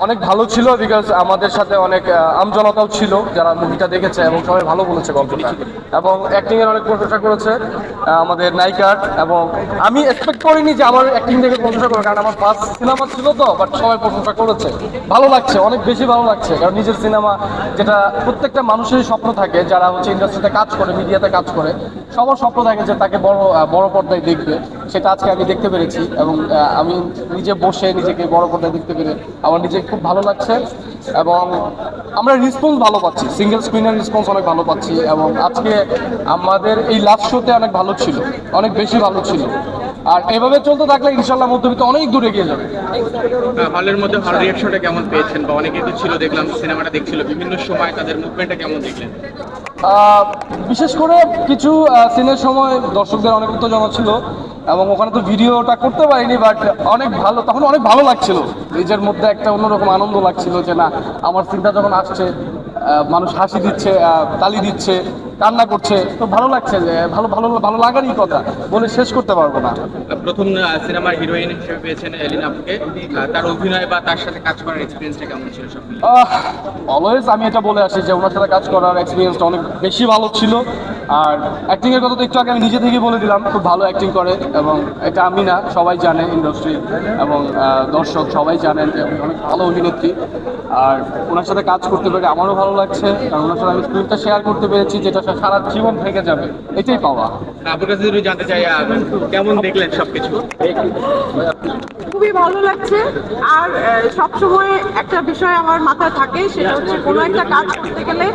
অনেক ভালো ছিল, বিকজ আমাদের সাথে অনেক আমজনতাও ছিল যারা মুভিটা দেখেছে এবং সবাই ভালো বলেছে গল্পটা, এবং অ্যাক্টিং এর অনেক প্রশংসা করেছে আমাদের নায়িকার। এবং আমি এক্সপেক্ট করিনি যে আমার অ্যাক্টিং দেখে প্রশংসা করবে, কারণ আমার ফার্স্ট সিনেমা ছিল তো, বাট সবাই প্রশংসা করেছে। ভালো লাগছে, অনেক বেশি ভালো লাগছে, কারণ নিজের সিনেমা, যেটা প্রত্যেকটা মানুষেরই স্বপ্ন থাকে যারা হচ্ছে ইন্ডাস্ট্রিতে কাজ করে, মিডিয়াতে কাজ করে, সবার স্বপ্ন থাকে যে তাকে বড় পর্দায় দেখবে। সেটা আজকে আমি দেখতে পেরেছি, এবং আমি নিজে বসে নিজেকে বড় পর্দায় দেখতে পেরে আমার নিজে খুব ভালো লাগছে। এবং আমরা রেসপন্স ভালো পাচ্ছি, সিঙ্গেল স্ক্রিনের রেসপন্স অনেক ভালো পাচ্ছি। এবং আজকে আমাদের এই লাস্ট শোতে অনেক ভালো ছিল, অনেক বেশি ভালো ছিল। আর এভাবে চলতে থাকলে ইনশাল্লাহ মধ্যবিত্ত অনেক দূরে এগিয়ে যাবে। হলের মধ্যে হল রিঅ্যাকশনটা কেমন পেয়েছেন, বা অনেকেই তো ছিল, দেখলাম সিনেমাটা দেখছিল বিভিন্ন সময়, তাদের মুভমেন্টটা কেমন দেখলেন? বিশেষ করে কিছু সিনের সময় দর্শকদের অনেক উত্তেজনা ছিল, এবং ওখানে তো ভিডিওটা করতে পারিনি, বাট অনেক ভালো, তখন অনেক ভালো লাগছিল, নিজের মধ্যে একটা অন্যরকম আনন্দ লাগছিল যে না, আমার সিনটা যখন আসছে মানুষ হাসি দিচ্ছে, তালি দিচ্ছে, কান্না করছে, তো ভালো লাগছে। যে ভালো ভালো ভালো লাগারই কথা, বলে শেষ করতে পারবো না। প্রথম সিনেমার হিরোইন হিসেবে পেয়েছেন এলিনা আপুকে, তার অভিনয় বা তার সাথে কাজ করার এক্সপিরিয়েন্সটা কেমন ছিল সব মিলিয়ে? অলওয়েজ আমি এটা বলে আসি যে ওনার সাথে কাজ করার এক্সপিরিয়েন্সটা অনেক বেশি ভালো ছিল। আর অ্যাক্টিং এর কথা তো একটু আগে আমি নিজে থেকেই বলে দিলাম, খুব ভালো অ্যাক্টিং করে, এবং এটা আমি না, সবাই জানে, ইন্ডাস্ট্রি এবং দর্শক সবাই জানেন যে উনি অনেক ভালো অভিনেত্রী। আর ওনার সাথে কাজ করতে পেরে আমারও ভালো লাগছে, কারণ ওনার সাথে আমি স্ক্রিনটা শেয়ার করতে পেরেছি, যেটা সারা জীবন থেকে যাবে, এটাই পাওয়া। আপনার কাছে যদি জানতে চাই কেমন দেখলেন সবকিছু? খুবই ভালো লাগছে। আর সবসময় একটা বিষয় আমার মাথায় থাকে, সেটা হচ্ছে কোনো একটা কাজ করতে গেলে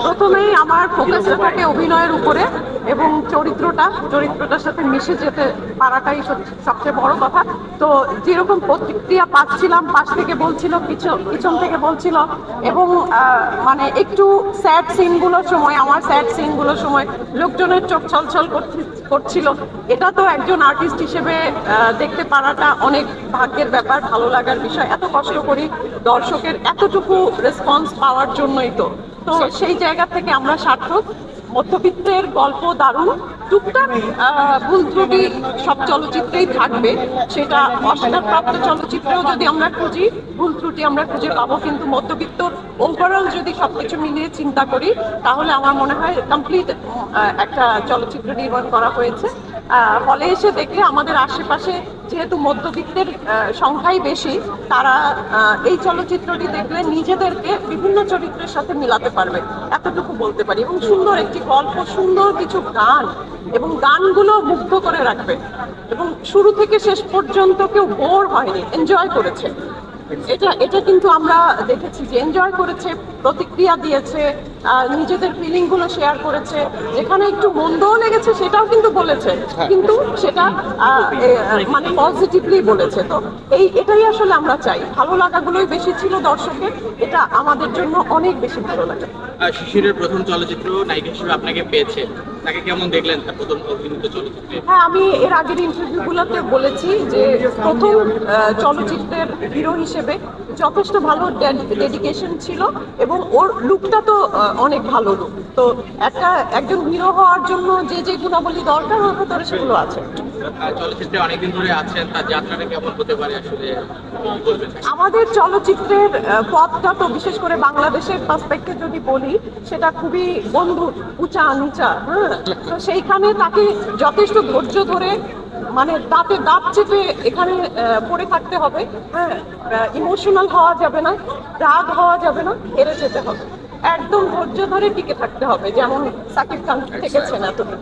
প্রথমেই আমার ফোকাসটা থাকে অভিনয়ের উপরে, এবং চরিত্রটার সাথে মিশে যেতে পারাটাই সবচেয়ে বড় কথা। তো যেরকম প্রতিক্রিয়া পাচ্ছিলাম, পাশ থেকে বলছিল, পিছন থেকে বলছিল, এবং মানে একটু স্যাড সিনগুলোর সময়, আমার স্যাড সিনগুলোর সময় লোকজনের চোখ ছলছল করছিল। এটা তো একজন আর্টিস্ট হিসেবে দেখতে পারাটা অনেক ভাগ্যের ব্যাপার, ভালো লাগার বিষয়। এত কষ্ট করি দর্শকের এতটুকু রেসপন্স পাওয়ার জন্যই তো সেই জায়গা থেকে আমরা সার্থক। মধ্যবিত্তের গল্প দারুণ, টুকটাক ভুল ত্রুটি সব চলচ্চিত্রেই থাকবে, সেটা অস্কারপ্রাপ্ত চলচ্চিত্রেও যদি আমরা খুঁজি ভুল ত্রুটি আমরা খুঁজে পাবো, কিন্তু মধ্যবিত্ত ওভারঅল যদি সবকিছু মিলিয়ে চিন্তা করি, তাহলে আমার মনে হয় কমপ্লিট একটা চলচ্চিত্র নির্মাণ করা হয়েছে। হলে এসে দেখলে আমাদের আশেপাশে যেহেতু মধ্যবিত্তের সংখ্যাই বেশি, তারা এই চলচ্চিত্রটি দেখলে নিজেদেরকে বিভিন্ন চরিত্রের সাথে মিলাতে পারবে, এতটুকু বলতে পারি। এবং সুন্দর একটি গল্প, সুন্দর কিছু গান, এবং গানগুলো মুগ্ধ করে রাখবে, এবং শুরু থেকে শেষ পর্যন্ত কেউ বোর হয়নি, এনজয় করেছে। এটা কিন্তু আমরা দেখেছি যে এনজয় করেছে, প্রতিক্রিয়া দিয়েছে, নিজেদের ফিলিং গুলো শেয়ার করেছে, যেখানে একটু মন্দও লেগেছে সেটাও কিন্তু বলেছে, কিন্তু সেটা মানে পজিটিভলি বলেছে। তো এটাই আসলে আমরা চাই, ভালো লাগাগুলোই বেশি ছিল দর্শকের, এটা আমাদের জন্য অনেক বেশি ভালো লাগে। শিশিরের প্রথম চলচ্চিত্র নায়িকা হিসেবে আপনাকে পেয়েছে, তাকে কেমন দেখলেন তার প্রথম অভিনীত চলচ্চিত্রে? হ্যাঁ, আমি এর আগের ইন্টারভিউগুলোতে বলেছি যে প্রথম চলচ্চিত্রের হিরো হিসেবে যথেষ্ট ভালো ডেডিকেশন ছিল, এবং ওর লুকটা তো অনেক ভালো লুক। তো একজন হিরো হওয়ার জন্য যে গুণাবলী দরকার ওর ভেতরে সেগুলো আছে। চলচ্চিত্রে অনেকদিন ধরে আছেন, তার যাত্রাটা কেমন হতে পারে আসলে বলবেন? আমাদের চলচ্চিত্রের পথটা তো, বিশেষ করে বাংলাদেশের পার্সপেক্টিভ যদি বলি, সেটা খুবই বন্ধু উঁচা নিচা। হ্যাঁ, তো সেইখানে তাকে যথেষ্ট ধৈর্য ধরে, মানে দাঁতে দাঁত চেপে এখানে পড়ে থাকতে হবে। হ্যাঁ, ইমোশনাল হওয়া যাবে না, রাগ হওয়া যাবে না, হেরে যেতে হবে, একদম ধৈর্য ধরে টিকে থাকতে হবে, যেমন সাকিব খান থেকেছেন এতদিন।